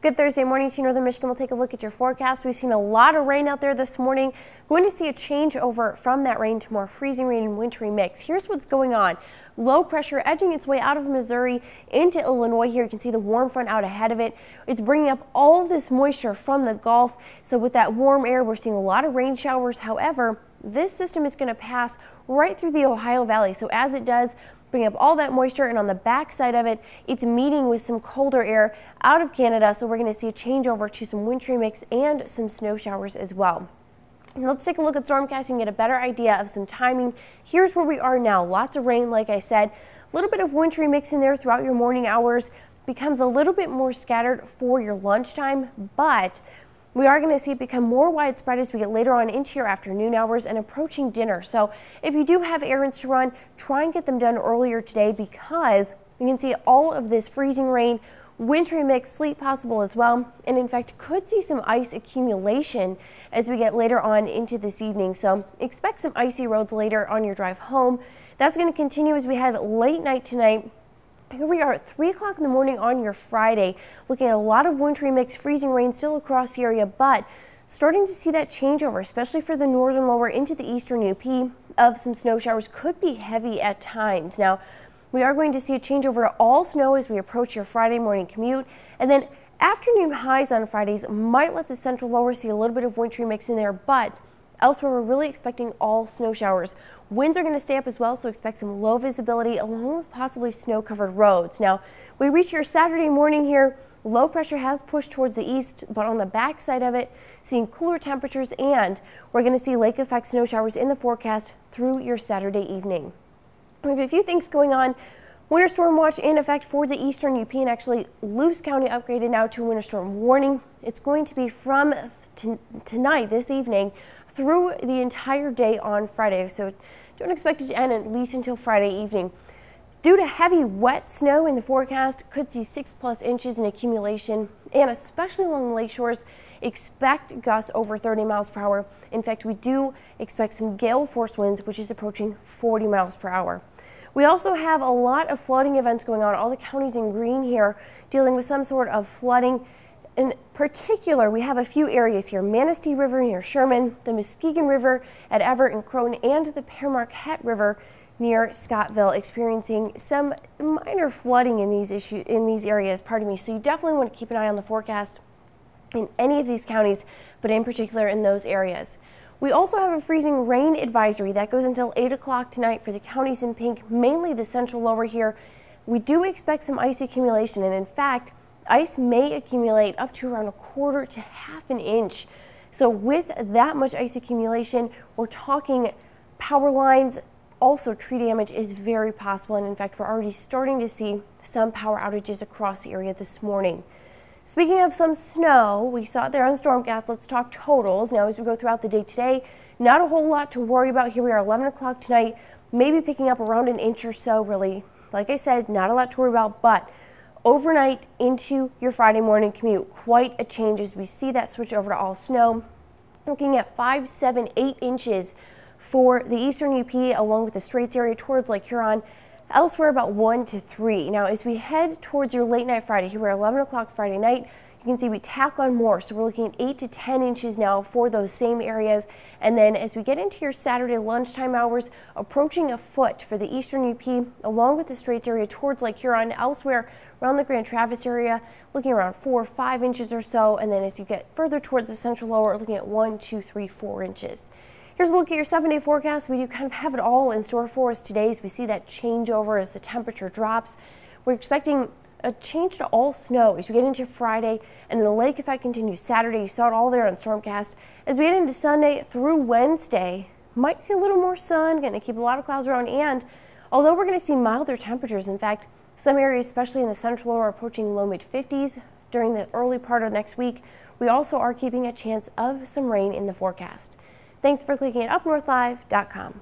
Good Thursday morning to you, Northern Michigan. We'll take a look at your forecast. We've seen a lot of rain out there this morning. Going to see a change over from that rain to more freezing rain and wintry mix. Here's what's going on. Low pressure edging its way out of Missouri into Illinois here. You can see the warm front out ahead of it. It's bringing up all of this moisture from the Gulf. So with that warm air, we're seeing a lot of rain showers. However, this system is going to pass right through the Ohio Valley. So as it does, bring up all that moisture, and on the back side of it, it's meeting with some colder air out of Canada. So we're going to see a changeover to some wintry mix and some snow showers as well. And let's take a look at Stormcast and get a better idea of some timing. Here's where we are now. Lots of rain, like I said, a little bit of wintry mix in there throughout your morning hours. Becomes a little bit more scattered for your lunchtime, but we are going to see it become more widespread as we get later on into your afternoon hours and approaching dinner. So if you do have errands to run, try and get them done earlier today, because you can see all of this freezing rain, wintry mix, sleet possible as well, and in fact could see some ice accumulation as we get later on into this evening. So expect some icy roads later on your drive home. That's going to continue as we head late night tonight. Here we are at 3 o'clock in the morning on your Friday, looking at a lot of wintry mix, freezing rain still across the area, but starting to see that changeover, especially for the northern lower into the eastern UP, of some snow showers. Could be heavy at times. Now, we are going to see a changeover to all snow as we approach your Friday morning commute, and then afternoon highs on Fridays might let the central lower see a little bit of wintry mix in there, but elsewhere, we're really expecting all snow showers. Winds are going to stay up as well, so expect some low visibility along with possibly snow-covered roads. Now, we reach your Saturday morning here. Low pressure has pushed towards the east, but on the back side of it, seeing cooler temperatures, and we're going to see lake effect snow showers in the forecast through your Saturday evening. We have a few things going on. Winter storm watch in effect for the eastern UP, and actually Luce County upgraded now to a winter storm warning. It's going to be from tonight, this evening, through the entire day on Friday. So don't expect it to end at least until Friday evening. Due to heavy wet snow in the forecast, could see 6+ inches in accumulation, and especially along the lake shores, expect gusts over 30 miles per hour. In fact, we do expect some gale force winds, which is approaching 40 miles per hour. We also have a lot of flooding events going on. All the counties in green here dealing with some sort of flooding. In particular, we have a few areas here: Manistee River near Sherman, the Muskegon River at Everett and Croton, and the Pere Marquette River near Scottville, experiencing some minor flooding in these areas. Pardon me. So you definitely want to keep an eye on the forecast in any of these counties, but in particular in those areas. We also have a freezing rain advisory that goes until 8 o'clock tonight for the counties in pink, mainly the central lower here. We do expect some ice accumulation, and in fact, ice may accumulate up to around 1/4 to 1/2 inch. So with that much ice accumulation, we're talking power lines. Also, tree damage is very possible, and in fact, we're already starting to see some power outages across the area this morning. Speaking of some snow, we saw it there on Stormcast. Let's talk totals. Now, as we go throughout the day today, not a whole lot to worry about. Here we are, 11 o'clock tonight, maybe picking up around 1 inch or so, really. Like I said, not a lot to worry about, but overnight into your Friday morning commute, quite a change as we see that switch over to all snow. Looking at 5, 7, 8 inches for the eastern UP, along with the Straits area towards Lake Huron. Elsewhere, about 1 to 3. Now, as we head towards your late night Friday, here we're 11 o'clock Friday night, you can see we tack on more. So we're looking at 8 to 10 inches now for those same areas. And then as we get into your Saturday lunchtime hours, approaching 1 foot for the eastern UP, along with the Straits area towards Lake Huron. Elsewhere, around the Grand Traverse area, looking around 4 or 5 inches or so. And then as you get further towards the central lower, looking at 1, 2, 3, 4 inches. Here's a look at your 7-day forecast. We do kind of have it all in store for us today as we see that changeover as the temperature drops. We're expecting a change to all snow as we get into Friday, and then the lake effect continues Saturday. You saw it all there on Stormcast. As we get into Sunday through Wednesday, might see a little more sun, going to keep a lot of clouds around, and although we're going to see milder temperatures, in fact, some areas, especially in the central lower, approaching low mid-50s during the early part of next week, we also are keeping a chance of some rain in the forecast. Thanks for clicking at UpNorthLive.com.